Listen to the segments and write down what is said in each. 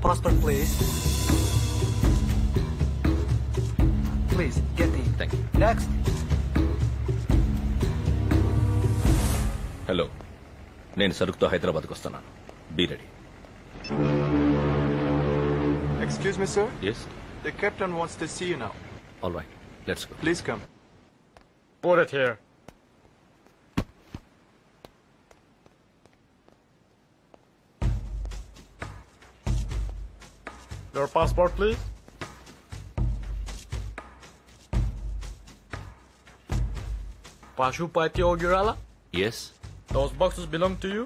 passport, please. Please, get in. Thank you. Next. Hello, నేను సరుకుతో హైదరాబాద్కు వస్తున్నాను. Be ready. Excuse me, sir. Yes. The captain wants to see you now. All right. Let's go. Please come. Put it here. Your passport, please. Pashupati Ogirala? Yes. Those boxes belong to you?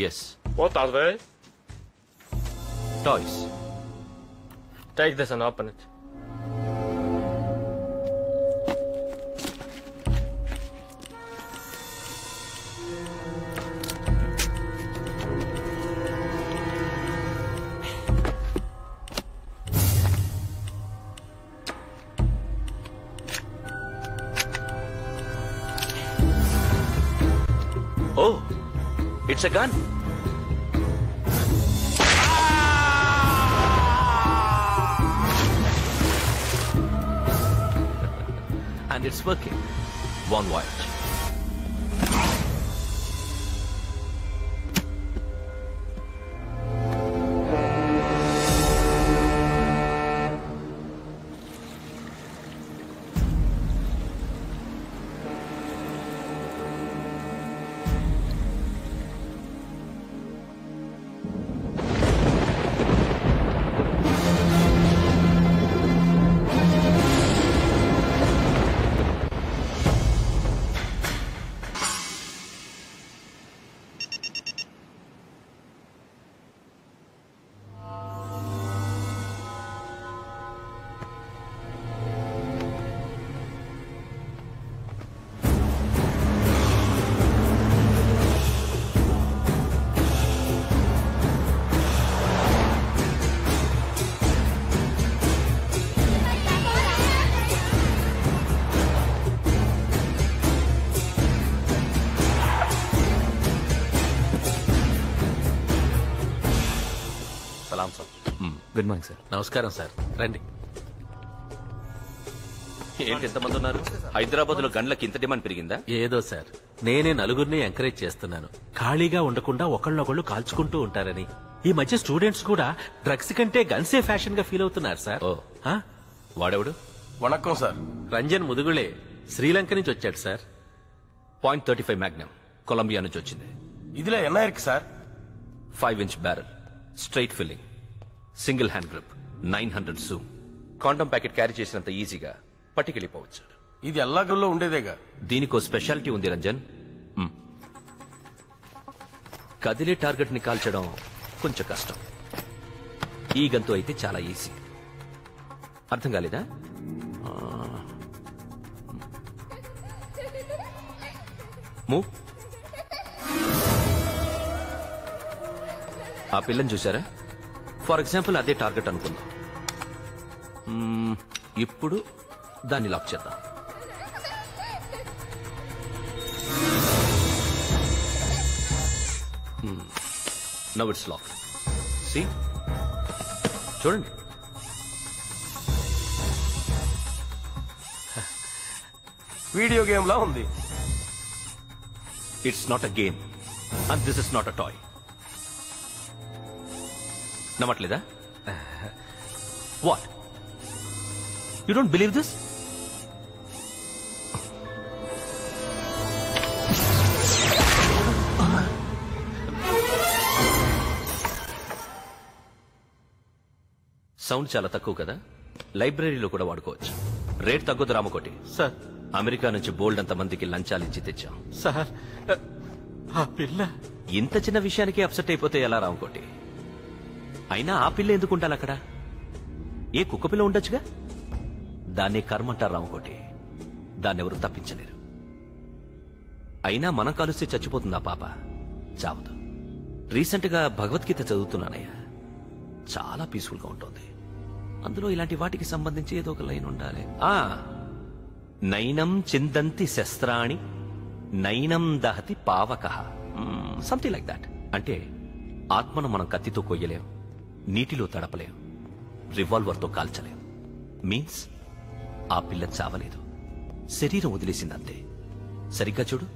Yes. What are they? Toys. Take this and open it. Oh, it's a gun. And it's working. One voyage. సలాం sir. Good morning sir. నమస్కారం sir, రండి. ఏంటి ఎంతమంది ఉన్నారు? హైదరాబాద్ లో గన్లకి ఇంత demand పెరిగిందా? ఏదో సార్, నేనే నలుగురిని ఎంకరేజ్ చేస్తున్నాను. ఖాళీగా ఉండకుండా ఒకళ్ళొకళ్ళు కాల్చుకుంటూ ఉంటారని. ఈ మధ్య స్టూడెంట్స్ కూడా డ్రగ్స్ కంటే గన్సే ఫ్యాషన్ గా ఫీల్ అవుతున్నారు సార్. ఓ, వాడెవడు? వణక్కం సార్. రంజన్ ముదుగుళే, శ్రీలంక నుంచి వచ్చాడు సార్. .35 మ్యాగ్నమ్ కొలంబియా నుంచి వచ్చింది. ఇదిలే ఎన్ఐఆర్కి sir. 5-inch barrel, straight filling, single hand grip, 900 zoom. Condom packet carry చేసినంత ఈజీగా పట్టుకెళ్ళిపోవచ్చు. ఇది ఎల్లాగల్లో ఉండేదేగా. దీనికో స్పెషాలిటీ ఉంది రంజన్. కదిలే టార్గెట్ ని కాల్చడం కొంచెం కష్టం. ఈ గంతు అయితే చాలా ఈజీ. అర్థం కాలేదా? మూవ్. ఆ పిల్లని చూసారా? ఫర్ ఎగ్జాంపుల్ అదే టార్గెట్ అనుకుందాం. ఇప్పుడు దాన్ని లాక్ చేద్దాం. Now it's lock. సీ, చూడండి. వీడియో గేమ్ లా ఉంది. It's not a game and this is not a toy. నమ్మట్లేదా? What, you don't believe this? Sound చాలా తక్కువ కదా, లైబ్రరీలో కూడా వాడుకోవచ్చు. రేట్ తగ్గదు రామకోటి. సార్, అమెరికా నుంచి బోల్డ్ అంత మందికి లంచాలిచ్చి తెచ్చాం. సార్, ఆ పిల్ల ఇంత చిన్న విషయానికి అప్సెట్ అయిపోతే ఎలా రామకోటి? అయినా ఆ పిల్ల ఎందుకుంటాను అక్కడ? ఏ కుక్క పిల్ల ఉండొచ్చుగా. దాన్ని కర్మంటారు రామకోటి. దాన్నెవరూ తప్పించలేరు. అయినా మనం కలిస్తే చచ్చిపోతుందా పాప? చావదు. రీసెంట్ గా భగవద్గీత చదువుతున్నానయ్యా. చాలా పీస్ఫుల్ గా ఉంటుంది. అందులో ఇలాంటి వాటికి సంబంధించి ఏదో ఒక లైన్ ఉండాలి. నైనం చిందంతి శస్త్రాణి నైనం దహతి పావకః, సంథింగ్ లైక్ దాట్. అంటే ఆత్మను మనం కత్తితో కొయ్యలేం, నీటిలో తడపలేం, రివాల్వర్తో కాల్చలేం. మీన్స్ ఆ పిల్ల చావలేదు, శరీరం వదిలేసిందంతే. సరిగ్గా చూడు,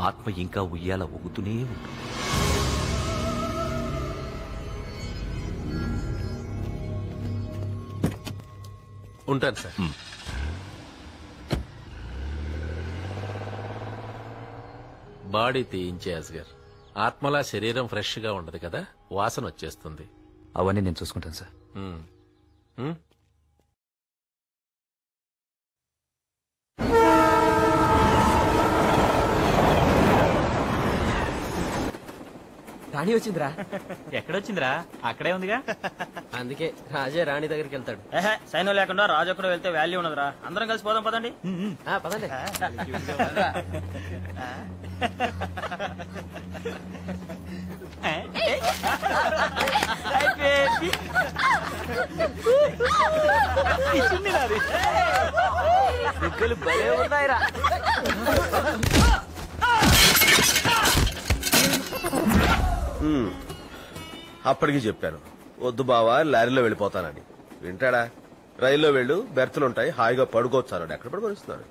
ఆత్మ ఇంకా ఉయ్యాల ఊగుతూనే ఉంటుంది. ఉంటాను సార్. బాడీ తీయించే అస్గర్. ఆత్మలా శరీరం ఫ్రెష్ గా ఉండదు కదా, వాసన వచ్చేస్తుంది. అవన్నీ నేను చూసుకుంటాను సార్. ఉమ్. ఉమ్? రాణి వచ్చిందిరా. ఎక్కడొచ్చిందిరా? అక్కడే ఉందిగా. అందుకే రాజే రాణి దగ్గరికి వెళ్తాడు. సైన్యం లేకుండా రాజు ఒక్కడు వెళ్తే వాల్యూ ఉండదురా. అందరం కలిసి పోదాం పదండి. పదండి. భలే ఉన్నాయిరా. అప్పటికి చెప్పాను, వద్దు బావా లారీలో వెళ్ళిపోతానని. వింటాడా? రైల్లో వెళ్ళు, బెర్తులుంటాయి, హాయిగా పడుకోవచ్చాను. ఎక్కడ పడుకొనిస్తున్నారు?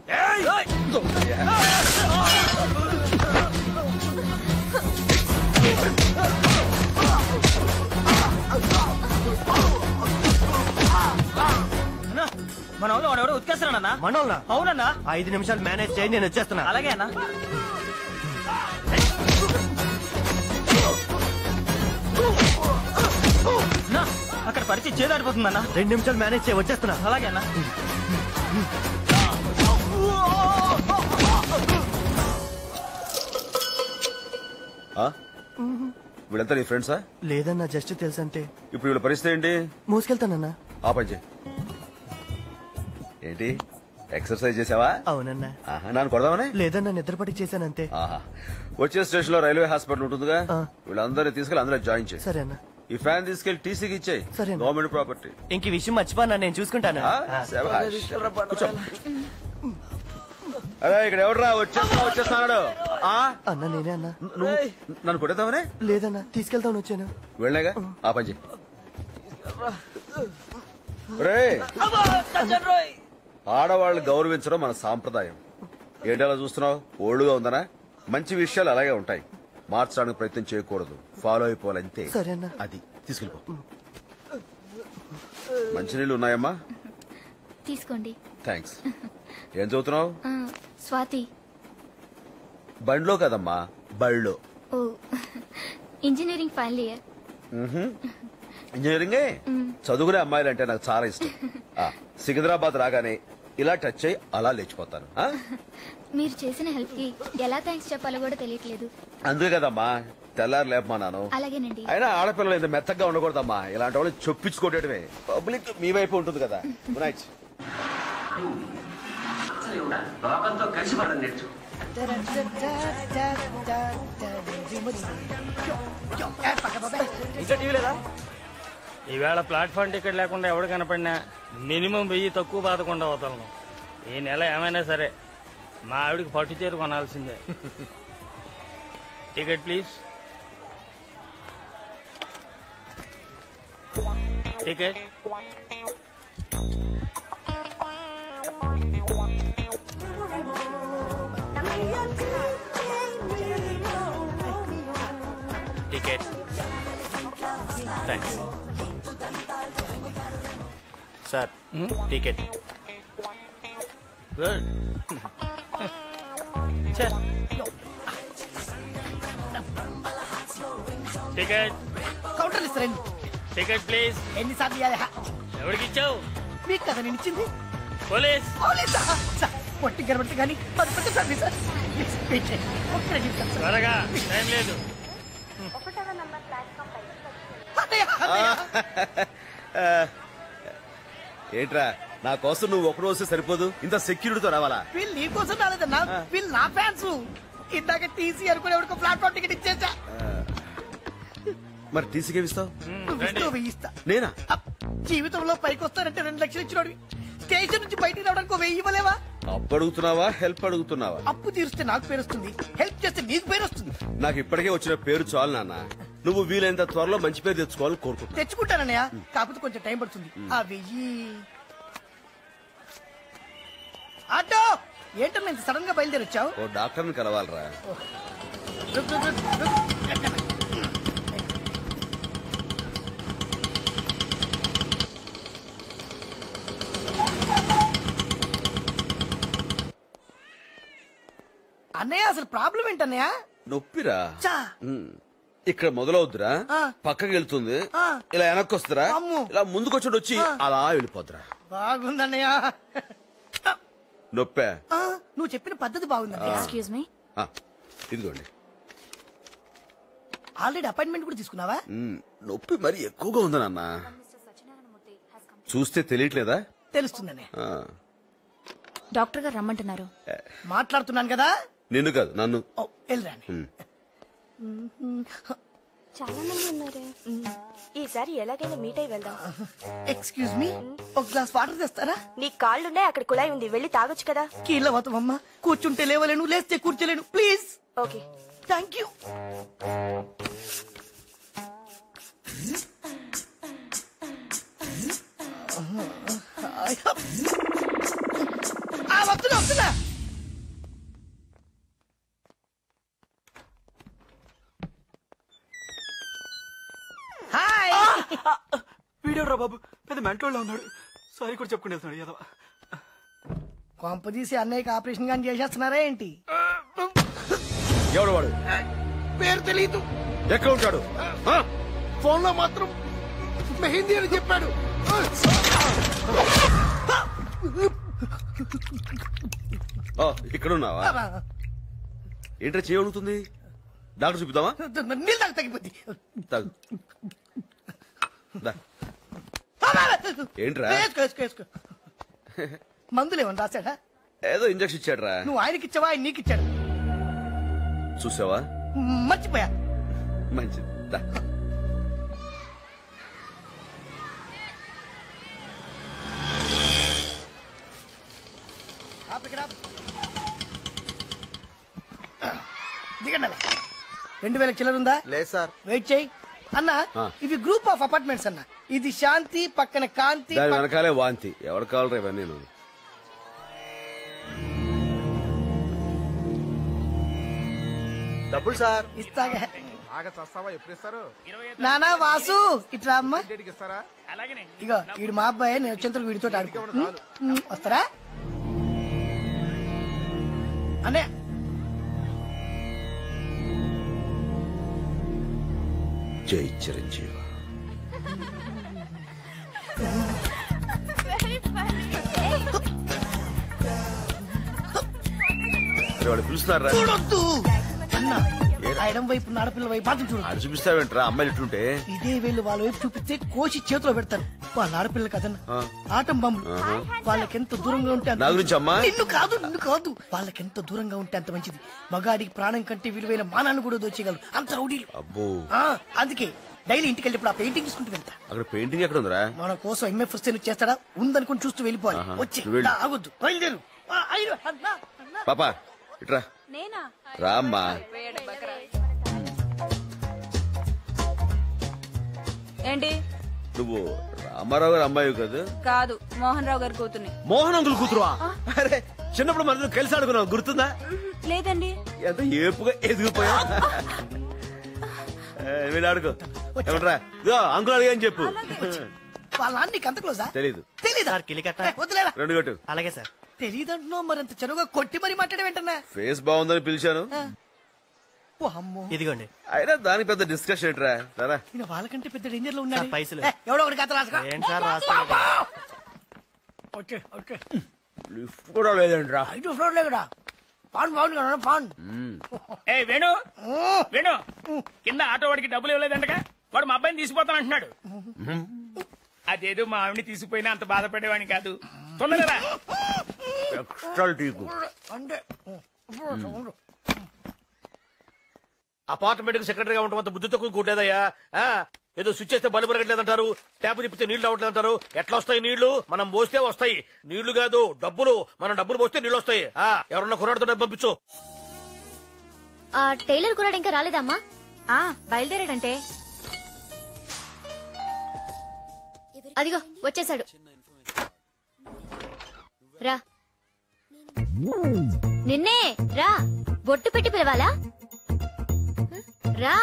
మన వాళ్ళు వాడెవడో ఉతికేస్తున్నాడన్నా. మనోళ్ళ అవునన్నా. 5 నిమిషాలు మేనేజ్ చేయి, నేను వచ్చేస్తున్నా. అలాగే అన్నా. అక్కడ పరిస్థితి చేదాడిపోతుందన్నా. 2 నిమిషాలు మేనేజ్ చేయి, వచ్చేస్తున్నా. అలాగే అన్నా. వీళ్ళంతా నీ ఫ్రెండ్సా? లేదన్నా, జస్ట్ తెలుసంతే. ఇప్పుడు వీళ్ళ పరిస్థితి ఏంటి? మోసుకెళ్తానన్నా. ఆ పని చేయి. ఏంటి ఎక్సర్సైజ్ చేసావా? అవునన్నా. నన్ను కొడదామనే? లేదన్నా, నిద్రపడి చేశానంతే. వచ్చే స్టేషన్ లో రైల్వే హాస్పిటల్ ఉంటుందిగా, వీళ్ళందరినీ తీసుకెళ్లి అందులో జాయిన్ చేయి. సరే అన్న. ఈ ఫ్యాన్ తీసుకెళ్లి టీసీకి ఇచ్చేయి. సరే. Government property. ఇంక ఈ విషయం మర్చిపోనా, నేను చూసుకుంటాను. కూర్చో. అరే ఇక్కడ ఎవడరా వచ్చేస్తున్నాడు? అన్న నేనే అన్నా. నువ్వు నన్ను కొడేద్దామనే? లేదన్నా, తీసుకెళ్తాను వచ్చాను. వెళ్ళాగా ఆ పని చేయి. రేయ్, ఆడవాళ్ళని గౌరవించడం మన సాంప్రదాయం. ఏంటలా చూస్తున్నావు? ఓల్డ్గా ఉందనా? మంచి విషయాలు అలాగే ఉంటాయి, మార్చడానికి ప్రయత్నం చేయకూడదు, ఫాలో అయిపోవాలంతే. సరే అన్న. అది తీసుకెళ్ళిపో. మంచినీళ్ళు ఉన్నాయమ్మా? తీసుకోండి. థ్యాంక్స్. ఏం చదువుతున్నావు? స్వాతి. బండ్లో కదమ్మా, బళ్ళో. ఓ, ఇంజనీరింగ్ ఫైనల్ ఇయర్. ఇంజనీరింగే. చదువుకునే అమ్మాయిలంటే నాకు చాలా ఇష్టం. సికింద్రాబాద్ రాగానే ఇలా టచ్ అయ్యి అలా లేచిపోతాను. మీరు చేసిన హెల్ప్ కి ఎలా థ్యాంక్స్ చెప్పాలో కూడా తెలియట్లేదు. అందుకే కదమ్మా తెల్లారు లేపమానాను. అలాగేనండి. అయినా ఆడపిల్లలు ఇంత మెత్తగా ఉండకూడదమ్మా, ఇలాంటి వాళ్ళు చొప్పించుకోవటమే. పబ్లిక్ మీ వైపు ఉంటుంది కదా. Good night. ఇంకా టీవీ లేదా? ఈవేళ ప్లాట్ఫామ్ టికెట్ లేకుండా ఎవడు కనపడినా మినిమం 1000 తక్కువ బాధకుండా వదలను. ఈ నెల ఏమైనా సరే మా ఆవిడికి పట్టు చీర కొనాల్సిందే. Ticket please. Ticket. Ticket. Thanks sir. Ticket. Good. Ticket. Counter ఇస్తారండి. Ticket please. ఎన్నిసార్లు ఎవరికి ఇచ్చావు? మీకు కదా నేను ఇచ్చింది. పోలీస్. పొట్టి గడబట్టి కానీ త్వరగా, టైం లేదు. ఏంట్రా, నా కోసం నువ్వు ఒకడు వస్తే సరిపోదు, ఇంత సెక్యూరిటీతో రావాలా? వీళ్ళు నీ కోసం రాలేదన్నా, వీళ్ళు నా ఫ్యాన్స్. ఇందాక టీసీ అనుకునే ఎవరికో ప్లాట్ఫామ్ టికెట్ ఇచ్చేసా. మరి టీసీకి ఇస్తావు? ఇస్తా. నేనా? జీవితంలో పైకి వస్తానంటే 2 లక్షలు ఇచ్చినోడివి. స్టేషన్ నుంచి బయటికి రావడానికి 1000 ఇవ్వలేవా? అప్పు అడుగుతున్నావా, హెల్ప్ అడుగుతున్నావా? అప్పు తీరిస్తే నాకు పేరు వస్తుంది, హెల్ప్ చేస్తే నీకు పేరు వస్తుంది. నాకు ఇప్పటికే వచ్చిన పేరు చాలు నాన్న. నువ్వు వీలైనంత త్వరలో మంచి పేరు తెచ్చుకోవాలని కోరుకుంటున్నా. తెచ్చుకుంటానన్నయ్య, కాకపోతే కొంచెం టైం పడుతుంది. ఆ 1000 ఆటో ఏంటన్నా ఇంత సడన్ గా బయలుదేరి వచ్చావు? ఓ డాక్టర్ని కలవాలరా. అన్నయ్య అసలు ప్రాబ్లం ఏంటన్నయ్య? నొప్పిరా. చా. ఇక్కడ మొదలవుద్దురా, పక్కకి వెళ్తుంది, ఇలా వెనక్కి వస్తురా, ఇలా ముందుకొచ్చి వచ్చి అలా వెళ్ళిపోద్దురా. బాగుందన్నయ్య. నొప్పే. నువ్వు చెప్పిన పద్ధతి బాగుందన్నయ్య. Excuse me. ఇదిగోండి. ఆల్రెడీ అపాయింట్మెంట్ కూడా తీసుకున్నావా? నొప్పి మరి ఎక్కువగా ఉంది నాన్న. చూస్తే తెలియట్లేదా? తెలుస్తుందన్నయ్య. డాక్టర్ గారు రమ్మంటున్నారు. మాట్లాడుతున్నాను కదా. నిన్ను కాదు నన్ను. వెళ్ళరాని. చాలా మంది ఉన్నారు. ఈసారి ఎలాగైనా మీట్ అయి వెళ్దాం. ఎక్స్క్యూజ్ మీ, ఒక గ్లాస్ వాటర్ తెస్తారా? నీ కాళ్ళున్నాయి, అక్కడ కుళాయి ఉంది, వెళ్ళి తాగొచ్చు కదా. కీళ్ళవతమమ్మా, కూర్చుంటే లేవలేను, లేస్తే కూర్చోలేను, ప్లీజ్. Okay, thank you. వస్తున్నా. హాయ్. వీడియోరా బాబు, పెద్ద మెంటోళ్ళ ఉన్నాడు. సారీ కూడా చెప్పుకుని వెళ్తున్నాడు యాదవ. కొంపదీసి అన్నయ్యకి ఆపరేషన్ గాని చేసేస్తున్నారా ఏంటి? ఎవడు వాడు? పేరు తెలీదు. ఎక్కడ ఉంటాడు? ఫోన్ లో మాత్రం మెహిందీ అని చెప్పాడు. ఇక్కడ ఉన్నావా? ఏంట్రా చేయగలుగుతుంది? డాక్టర్ చూపిద్దామా? నీళ్ళు తాగి తగ్గిపోద్ది. ఏంట్రా? మందులు ఏమన్నా రాశాడా? ఏదో ఇంజక్షన్ ఇచ్చాడు రా. నువ్వు ఆయనకి ఇచ్చావా, ఆయన నీకు ఇచ్చాడు? చూసావా? మర్చిపోయా. మంచిది. దిగండి. 2000 చిల్లర ఉందా? లేదు సార్. వెయిట్ చేయి అన్న. ఇవి గ్రూప్ ఆఫ్ అపార్ట్మెంట్స్ అన్న. ఇది శాంతి, పక్కన కాంతి, దాని వెనకాలే వాంతి. ఎవరు కావాలరా ఇవన్నీ? డబ్బులు సార్. ఇస్తాగా. బాగా చస్తావా? ఎప్పుడు ఇస్తారు? నానా వాసు ఇట్లా అమ్మా. ఇస్తారా? ఇగో వీడు మా అబ్బాయి, నేను వచ్చేంతకు వీడితో ఆడుకో. వస్తారా అనే? జై చిరంజీవి. వాడు పిలుస్తున్నారా? చూడొద్దు అన్న. ఎడం వైపు ఆడపిల్ల వైపు మాత్రం చూడు. అది చూపిస్తావేంట్రా? అమ్మాయిలు ఇట్లుంటే ఇదే వేళ్ళు వాళ్ళ వైపు చూపిస్తే కోసి చేతిలో పెడతారు. వాళ్ళ ఆడపిల్ల కదన్న, ఆటం బాంబు. వాళ్ళకెంత దూరంగా ఉంటే నా గురించి అమ్మా. నిన్ను కాదు, వాళ్ళకెంత దూరంగా ఉంటే అంత మంచిది. మగాడికి ప్రాణం కంటే విలువైన మానాన్ని కూడా దోచేయగలరు అంత రౌడీలు. అబ్బో. అందుకే డైలీ ఇంటికి వెళ్ళినప్పుడు ఆ పెయింటింగ్ తీసుకుంటూ వెళ్తా. అక్కడ పెయింటింగ్ ఎక్కడ ఉందిరా? మన కోసం ఎంఎఫ్ చేస్తాడా? ఉందనుకుని చూస్తూ వెళ్ళిపోవాలి. వచ్చి ఆగొద్దు, బయలుదేరు. పాపా ఇట్రా. రామ్మా. ఏంటి? నువ్వు రామారావు గారు అమ్మాయి కదా? కాదు, మోహన్ రావు గారి కూతుర్ని. మోహన్ అంకుల్ కూతురువా? అరే చిన్నప్పుడు మన కలిసి ఆడుకున్నావు, గుర్తుందా? లేదండి. ఎంత ఏపుగా ఎదిగిపోయా. వీడు ఆడుకో. ఏమంటారా? అంకుల్ అడిగా అని చెప్పు. వాళ్ళ నాన్న అంత క్లోజా? తెలీదు. తెలీదా? వద్దులేరా. 2 కొట్టు. అలాగే సార్. తెలీదంటున్నావు, మరింత చనువుగా కొట్టి మరి మాట్లాడే వెంటనే. ఫేస్ బాగుందని పిలిచాను. ఇదిగోండి. అయినా దానికి పెద్ద డిస్కషన్ ఏంట్రా? సరే వాళ్ళకంటే పెద్ద డేంజర్ లో ఉన్నాడు. పైసలు ఎవడో ఒకటి కథ రాసుకో. లిఫ్ట్ కూడా లేదంట్రా. 5వ ఫ్లోర్ లో కూడా పాన్ కదా పాన్. ఏ వేణు, వేణు కింద ఆటో వాడికి డబ్బులు ఇవ్వలేదంటగా, వాడు మా అబ్బాయిని తీసుకుపోతానంటున్నాడు. అదేదో మా ఆవిడని తీసుకుపోయినా అంత బాధపడేవాడిని కాదు. తొందరగా అపార్ట్మెంట్ కి సెక్రటరీగా ఉండటం అంత బుద్ధి తక్కువ కూడలేదయ్యా. ఏదో స్విచ్ చేస్తే బల్బు రగట్లేదంటారు, ట్యాప్ తిప్పితే నీళ్లు రావట్లేదంటారు. ఎట్లా వస్తాయి నీళ్లు? మనం పోస్తే వస్తాయి. నీళ్లు కాదు డబ్బులు. మనం డబ్బులు పోస్తే నీళ్లు వస్తాయి. ఎవరన్నా కుర్రాడితో డబ్బు పంపించు. టైలర్ కుర్రాడు ఇంకా రాలేదమ్మా? బయలుదేరాడంటే. అదిగో వచ్చేసాడు. రా నిన్నే రా. బొట్టు పెట్టి పిలవాలా? రా.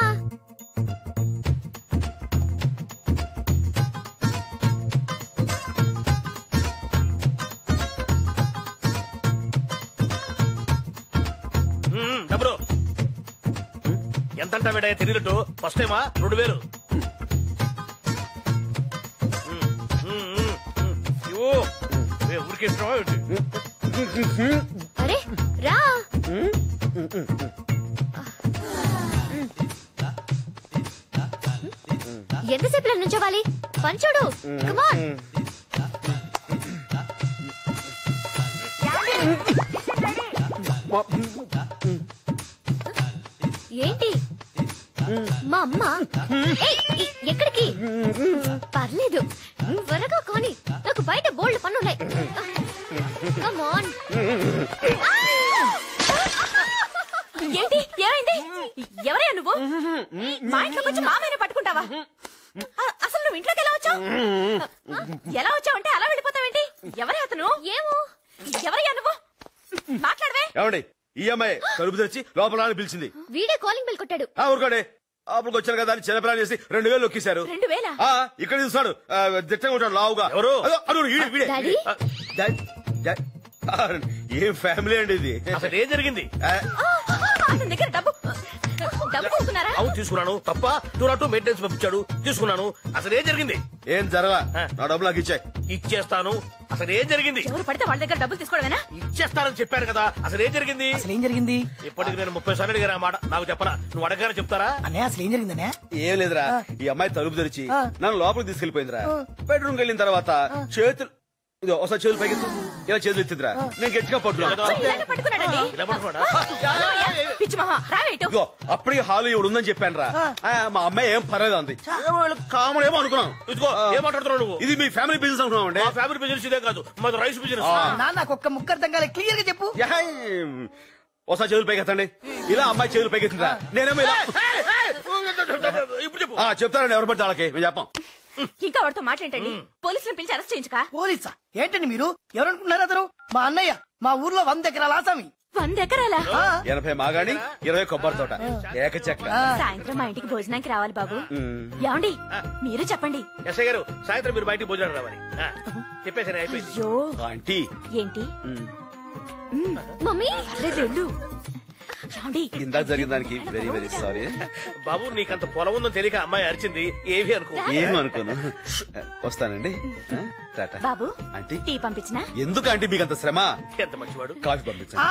డబ్బులు ఎంతంటా వేడయ్యా తెలియనట్టు? ఫస్ట్ టైమా 2000. ఊరికే ఇష్టమా? అరే రా. ఎంతసేపు నుంచోవాలి? పంచుడు కమాన్. ఏంటి మా అమ్మ? ఎక్కడికి? పర్లేదు త్వరగా కానీ, నాకు బయట బోల్డ్ పనున్నాయి. కమాన్. ఏంటి ఏమైంది? ఎవరయ్యా నువ్వు? మా ఇంట్లోకి వచ్చి మామైనా పట్టుకుంటావా? అసలు నువ్వు ఇంట్లోకి ఎలా వచ్చావు? ఎలా వచ్చావంటే అలా వెళ్ళిపోతావేంటి? ఎవరే అతను? ఏమో. ఎవరయ్యా నువ్వు? మాట్లాడవే. ఏమండి ఈ అమ్మాయి తలుపు తెరిచి లోపల పిలిచింది. వీడే కాలింగ్ బెల్ కొట్టాడు. ఊరుకోండి. అప్పుడు వచ్చాను కదా అని చిన్నపిల్లని చేసి 2000 నొక్కేశారు. 2000? ఇక్కడ చూస్తాడు దిట్టంగా ఉంటాడు లావుగా. ఎవరు? డాడీ? ఏం ఫ్యామిలీ అండి ఇది? అసలు ఏం జరిగింది? అతని దగ్గర డబ్బు తీసుకున్నారా? అవును తీసుకున్నాను. తప్ప 202 మెయింటెనెన్స్ పంపించాడు, తీసుకున్నాను. అసలు ఏం జరిగింది? ఏం జరగా. నా డబ్బులు నాకు ఇచ్చాయి. ఇచ్చేస్తాను. అసలు ఏం జరిగింది? ఎవరు పడితే వాళ్ళ దగ్గర డబ్బులు తీసుకోవడమేనా? ఇచ్చేస్తానని చెప్పాను కదా. అసలు ఏం జరిగింది? అసలు ఏం జరిగింది? ఇప్పటికి నేను 30 సార్లు అడిగాను ఆ మాట. నాకు చెప్పరా? నువ్వు అడగానే చెప్తారా? అనే అసలు ఏం జరిగిందనే? ఏం లేదురా, ఈ అమ్మాయి తలుపు తెరిచి నన్ను లోపలికి తీసుకెళ్లిపోయిందిరా. బెడ్రూమ్కి వెళ్ళిన తర్వాత చేతులు ఇదో ఒకసారి చేతులు పైకి ఇలా చేతులు ఎత్తిందిరా. నేను గట్టిగా పట్టుకున్నాడండి. ఇదిగో అప్పటికి హాలు ఇవి ఉందని చెప్పాను రా. మా అమ్మాయి ఏం పర్లేదు అంది. కామన్ ఏమో అనుకున్నాను. ఇదిగో ఏం మాట్లాడుతున్నావు నువ్వు? ఇది మీ ఫ్యామిలీ బిజినెస్ అనుకున్నావు అండి? మా ఫ్యామిలీ బిజినెస్ ఇదే కాదు, మాది రైస్ బిజినెస్. నాకు ఒక్క ముక్క అర్థం కాలే, క్లియర్ గా చెప్పు. ఒకసారి చేతులు పైకి ఎత్తండి. ఇలా అమ్మాయి చేతులు పైకి ఎత్తిందిరా. నేనేమో ఇలా ఇప్పుడు చెప్పు. చెప్తారండి ఎవరు పడితే వాళ్ళకి మేము చెప్పాం. ఇంకా వాడితో మాట్లాడండి. పోలీసులను పిలిచి అరెస్ట్ చేయించుకా. పోలీసా? ఏంటండి మీరు? ఎవరనుకుంటున్నారు అతను? మా అన్నయ్య. మా ఊర్లో 100 ఎకరాల ఆసామి. 100 ఎకరాలా? 80 మాగాడి 20 కొబ్బరి తోట ఏక చెక్క. సాయంత్రం మా ఇంటికి భోజనానికి రావాలి బాబు. ఏమండి మీరు చెప్పండి. ఎస్ఐ గారు సాయంత్రం మీరు బయటికి భోజనం రావాలి. చెప్పేసాను అయిపోయింది. అయ్యో ఆంటీ ఏంటి? మమ్మీ వెళ్ళు. ఇందాక జరిగిన దానికి వెరీ వెరీ సారీ. బాబు నీకంత పొలం ఉందని తెలియక అమ్మాయి అరిచింది. ఏమి అనుకో. ఏమనుకోను. వస్తానండి. టాటా. బాబు ఆంటీ టీ పంపించినా? ఎందుకు ఆంటీ మీకు అంత శ్రమ? ఎంత మంచివాడు. కాఫీ పంపించండి.